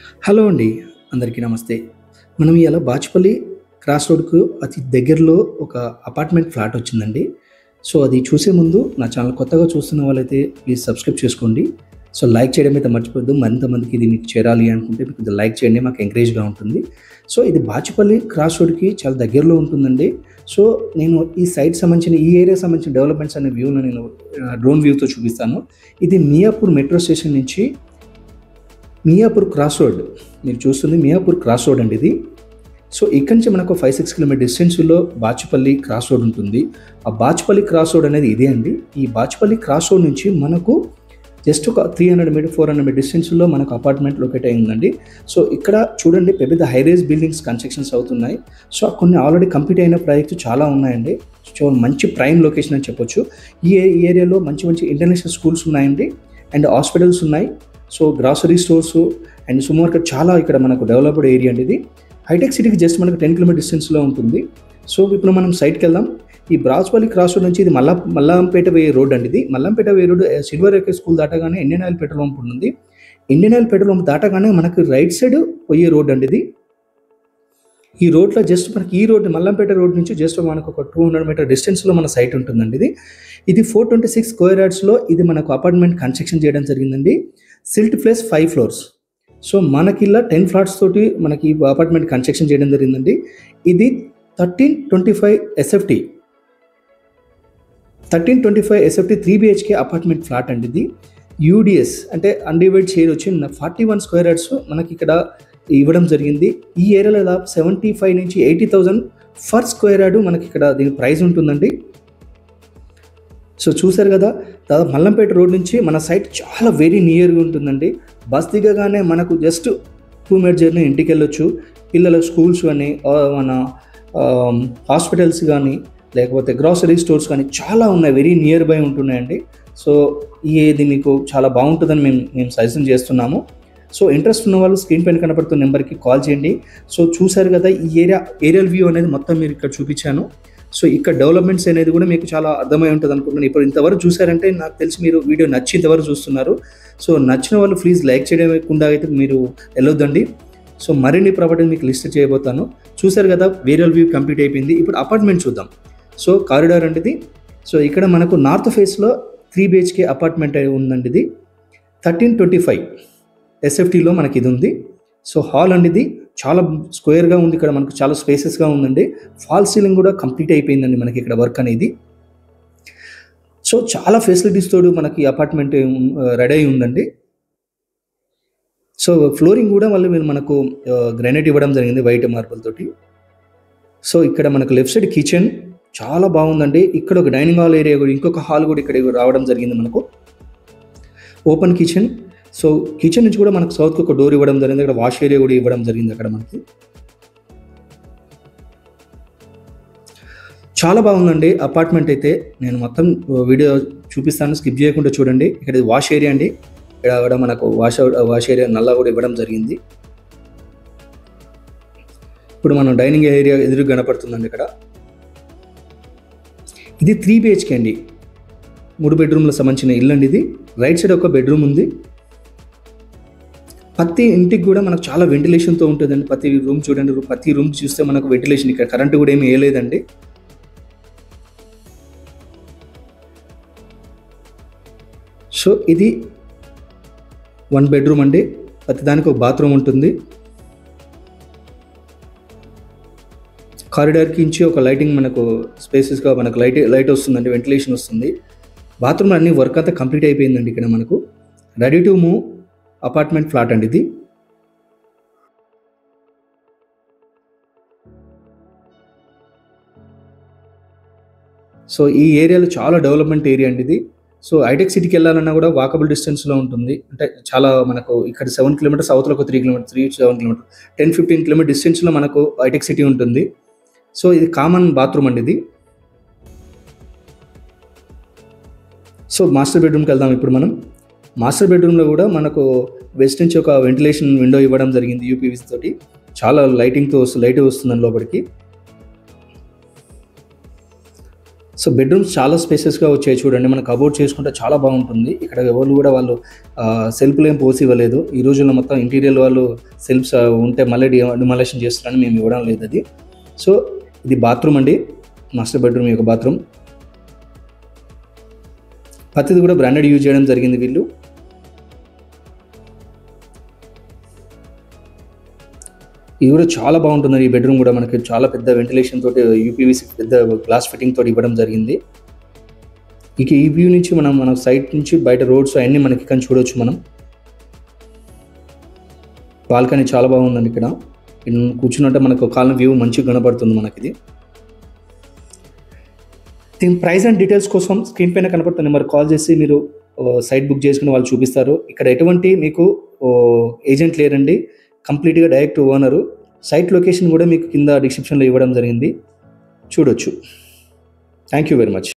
Hello అండి. అందరికీ నమస్తే. మనం ఇయాల బాచుపల్లి క్రాస్ రోడ్‌కు అతి దగ్గరలో ఒక అపార్ట్మెంట్ ఫ్లాట్ వచ్చిందండి. సో, అది చూసే ముందు నా ఛానల్ కొత్తగా చూస్తున్న వాళ్ళైతే ప్లీజ్ సబ్స్క్రైబ్ చేసుకోండి. సో, లైక్ చేయడం అయితే మర్చిపోవద్దు. మరింత మందికి ఇది మీకు చేరాలి అనుకుంటే మీరు కొద్దిగా లైక్ చేయండి. మాకు ఎంకరేజ్‌గా ఉంటుంది. సో, ఇది బాచుపల్లి క్రాస్ రోడ్‌కి చాలా దగ్గరలో ఉంటుందండి. సో, నేను ఈ సైట్ సంబంధించిన ఈ ఏరియాకి సంబంధించిన డెవలప్‌మెంట్స్ అనే వ్యూను నేను డ్రోన్ వ్యూతో చూపిస్తాను. ఇది మియాపూర్ మెట్రో స్టేషన్ నుంచి మియాపూర్ క్రాస్ రోడ్. మీరు చూస్తుంది మియాపూర్ క్రాస్ రోడ్ అండి ఇది. సో, ఇక్కడి నుంచి మనకు 5, 6 కిలోమీటర్ డిస్టెన్స్‌లో బాచుపల్లి క్రాస్ రోడ్ ఉంటుంది. ఆ బాచుపల్లి క్రాస్ రోడ్ అనేది ఇదే అండి. ఈ బాచుపల్లి క్రాస్ రోడ్ నుంచి మనకు జస్ట్ ఒక 300 మీటర్, 400 మీటర్ డిస్టెన్స్‌లో మనకు అపార్ట్మెంట్ లొకేట్ అయి ఉందండి. సో, ఇక్కడ చూడండి పెద్ద పెద్ద హై రైజ్ బిల్డింగ్స్ కన్‌స్ట్రక్షన్స్ అవుతున్నాయి. సో, కొన్ని ఆల్రెడీ కంప్లీట్ అయిన ప్రాజెక్ట్స్ చాలా ఉన్నాయండి. సో, మంచి ప్రైమ్ లొకేషన్ అని చెప్పొచ్చు. ఈ ఏరియాలో మంచి మంచి ఇంటర్నేషనల్ స్కూల్స్ ఉన్నాయండి. అండ్ హాస్పిటల్స్ ఉన్నాయి. So, grocery stores and super market చాలా ఇక్కడ మనకు డెవలప్డ్ ఏరియా అండి ఇది. హైటెక్ సిటీకి జస్ట్ మనకు 10 కిలోమీటర్ డిస్టెన్స్‌లో ఉంటుంది. సో, ఇప్పుడు మనం సైట్‌కెళ్దాం. ఈ బాచుపల్లి క్రాస్ రోడ్ నుంచి ఇది మల్లంపేట వే రోడ్ అండి ఇది. Mallampet way road Silver Oak school దాటగానే ఇండియన్ ఆయిల్ పెట్రోల్ బంక్ ఉంటుంది. ఇండియన్ ఆయిల్ పెట్రోల్ బంక్ దాటగానే మనకు రైట్ సైడ్ పోయే రోడ్ అండి ఇది. ఈ రోడ్‌లో జస్ట్ మనకి ఈ రోడ్ మల్లంపేట రోడ్ నుంచి జస్ట్ మనకు ఒక 200 మీటర్ డిస్టెన్స్‌లో మన సైట్ ఉంటుందండి ఇది. ఇది 426 స్క్వేర్ యార్డ్స్‌లో ఇది మనకు అపార్ట్మెంట్ కన్‌స్ట్రక్షన్ చేయడం జరిగిందండి. Stilt plus 5 floors. సో, మనకిలా 10 ఫ్లాట్స్ తోటి మనకి ఈ అపార్ట్మెంట్ కన్‌స్ట్రక్షన్ చేయడం జరిగిందండి. ఇది 1325 SFT. 1325 SFT 3 BHK apartment flat అండి ఇది. యూడీఎస్ అంటే అన్‌డివైడెడ్ షేర్ వచ్చి 41 స్క్వేర్ యార్డ్స్ మనకిక్కడ ఇవ్వడం జరిగింది. ఈ ఏరియాలో దాదాపు 75 నుంచి 80,000 ఫర్ స్క్వేర్ యార్డ్ మనకిక్కడ దీని ప్రైస్ ఉంటుందండి. సో, చూసారు కదా! దాదాపు మల్లంపేట రోడ్ నుంచి మన సైట్ చాలా వెరీ నియర్‌గా ఉంటుందండి. బస్ దిగగానే మనకు జస్ట్ 2 మినిట్ జర్నీ ఇంటికెళ్ళొచ్చు. పిల్లల స్కూల్స్ గానీ, మన హాస్పిటల్స్ గానీ, లేకపోతే గ్రాసరీ స్టోర్స్ కానీ చాలా ఉన్నాయి. వెరీ నియర్ బై ఉంటున్నాయండి. సో, ఇది మీకు చాలా బాగుంటుందని మేము సజెషన్ చేస్తున్నాము. సో, ఇంట్రెస్ట్ ఉన్న వాళ్ళు స్క్రీన్ పైన కనపడుతున్న నెంబర్‌కి కాల్ చేయండి. సో, చూసారు కదా! ఈ ఏరియల్ వ్యూ అనేది మొత్తం మీరు ఇక్కడ చూపించాను. సో, ఇక్కడ డెవలప్‌మెంట్స్ అనేది కూడా మీకు చాలా అర్థమై ఉంటది అనుకుంటున్నాను. ఇప్పుడు ఇంతవరకు చూసారంటే నాకు తెలిసి మీరు వీడియో నచ్చి ఇంతవరకు చూస్తున్నారు. సో, నచ్చిన వాళ్ళు ప్లీజ్ లైక్ చేయకుండా అయితే మీరు వెళ్ళొద్దండి. సో, మరిన్ని ప్రాపర్టీని మీకు లిస్ట్ చేయబోతాను. చూసారు కదా! ఏరియల్ వ్యూ కంప్లీట్ అయిపోయింది. ఇప్పుడు అపార్ట్మెంట్ చూద్దాం. సో, కారిడార్ అండి ఇది. సో, ఇక్కడ మనకు నార్త్ ఫేస్‌లో 3 బీహెచ్‌కే అపార్ట్మెంట్ ఉందండి ఇది. 1325 ఎస్ఎఫ్‌టిలో మనకి ఇది ఉంది. సో, హాల్ అండి ఇది. చాలా స్క్వేర్‌గా ఉంది. ఇక్కడ మనకు చాలా స్పేసెస్‌గా ఉందండి. ఫాల్ సీలింగ్ కూడా కంప్లీట్ అయిపోయిందండి మనకి ఇక్కడ వర్క్ అనేది. సో, చాలా ఫెసిలిటీస్ తోడు మనకి అపార్ట్మెంట్ రెడీ అయి ఉందండి. సో, ఫ్లోరింగ్ కూడా మళ్ళీ మనకు గ్రానైట్ ఇవ్వడం జరిగింది వైట్ మార్బుల్ తోటి. సో, ఇక్కడ మనకు లెఫ్ట్ సైడ్ కిచెన్ చాలా బాగుందండి. ఇక్కడ ఒక డైనింగ్ హాల్ ఏరియా కూడా ఇంకొక హాల్ కూడా ఇక్కడ రావడం జరిగింది మనకు. Open kitchen. సో, కిచెన్ నుంచి కూడా మనకు సౌత్‌కి ఒక డోర్ ఇవ్వడం జరిగింది. అక్కడ వాష్ ఏరియా కూడా ఇవ్వడం జరిగింది అక్కడ మనకి. చాలా బాగుందండి అపార్ట్మెంట్ అయితే. నేను మొత్తం వీడియో చూపిస్తాను. స్కిప్ చేయకుండా చూడండి. ఇక్కడ ఇది వాష్ ఏరియా అండి. ఇక్కడ కూడా మనకు వాష్ ఏరియా నల్లా కూడా ఇవ్వడం జరిగింది. ఇప్పుడు మనం డైనింగ్ ఏరియా ఎదురుగా కనపడుతుందండి ఇక్కడ. ఇది 3 బీహెచ్‌కే అండి. 3 బెడ్‌రూమ్‌లకు సంబంధించిన ఇల్లు అండి ఇది. రైట్ సైడ్ ఒక బెడ్‌రూమ్ ఉంది. ప్రతి ఇంటికి కూడా మనకు చాలా వెంటిలేషన్‌తో ఉంటుందండి. ప్రతి రూమ్ చూడండి. ప్రతి రూమ్ చూస్తే మనకు వెంటిలేషన్ ఇక్కడ కరెంట్ కూడా ఏమి వేయలేదండి. సో, ఇది 1 బెడ్‌రూమ్ అండి. ప్రతి దానికి ఒక బాత్రూమ్ ఉంటుంది. కారిడార్‌కి నుంచి ఒక లైటింగ్ మనకు స్పేసెస్‌గా మనకు లైట్ వస్తుందండి. వెంటిలేషన్ వస్తుంది. బాత్రూమ్‌లో అన్ని వర్క్ అంతా కంప్లీట్ అయిపోయిందండి ఇక్కడ మనకు. Ready to move apartment flat అండి ఇది. సో, ఈ ఏరియాలో చాలా డెవలప్‌మెంట్ ఏరియా అండి ఇది. సో, హైటెక్ సిటీకి వెళ్ళాలన్నా కూడా వాకబుల్ డిస్టెన్స్‌లో ఉంటుంది. అంటే చాలా మనకు ఇక్కడ 7 కిలోమీటర్స్ అవతల ఒక 3 కిలోమీటర్స్ 7 కిలోమీటర్స్ 10, 15 కిలోమీటర్ డిస్టెన్స్‌లో మనకు హైటెక్ సిటీ ఉంటుంది. సో, ఇది కామన్ బాత్రూమ్ అండి ఇది. సో, మాస్టర్ బెడ్‌రూమ్‌కి వెళ్దాం ఇప్పుడు మనం. మాస్టర్ బెడ్‌రూమ్‌లో కూడా మనకు వెస్ట్ నుంచి ఒక వెంటిలేషన్ విండో ఇవ్వడం జరిగింది యూపీవీసీ తోటి. చాలా లైట్ వస్తుందండి లోపలికి. సో బెడ్రూమ్స్ చాలా స్పేసెస్గా వచ్చాయి చూడండి. మనకు కబోర్డ్ చేసుకుంటే చాలా బాగుంటుంది. ఇక్కడ ఎవరు కూడా వాళ్ళు సెల్ఫ్లు ఏం పోసి ఇవ్వలేదు. ఈ రోజుల్లో మొత్తం ఇంటీరియర్ వాళ్ళు సెల్ఫ్స్ ఉంటే మళ్ళీ డిమాలేషన్ చేస్తున్నారని మేము ఇవ్వడం లేదు అది. సో ఇది బాత్రూమ్ అండి, మాస్టర్ బెడ్రూమ్ యొక్క బాత్రూమ్. ప్రతిది కూడా బ్రాండెడ్ యూజ్ చేయడం జరిగింది వీళ్ళు. ఇది కూడా చాలా బాగుంటుంది. ఈ బెడ్రూమ్ కూడా మనకి చాలా పెద్ద వెంటిలేషన్ తోటి యూపీవీసీ పెద్ద గ్లాస్ ఫిట్టింగ్ తోటి ఇవ్వడం జరిగింది. ఇక ఈ వ్యూ నుంచి మన సైట్ నుంచి బయట రోడ్స్ అన్నీ మనకి కానీ చూడవచ్చు. మనం బాల్కనీ చాలా బాగుందండి. ఇక్కడ కూర్చున్నట్టే మనకు కాలం వ్యూ మంచిగా కనబడుతుంది మనకి ఇది. దీని ప్రైస్ అండ్ డీటెయిల్స్ కోసం స్క్రీన్ పైన కనబడుతుంది నెంబర్ కాల్ చేసి మీరు సైట్ బుక్ చేసుకుని వాళ్ళు చూపిస్తారు. ఇక్కడ ఎటువంటి మీకు ఏజెంట్ లేరండి, కంప్లీట్గా డైరెక్ట్ ఓనరు. సైట్ లొకేషన్ కూడా మీకు కింద డిస్క్రిప్షన్లో ఇవ్వడం జరిగింది, చూడొచ్చు. Thank you very much.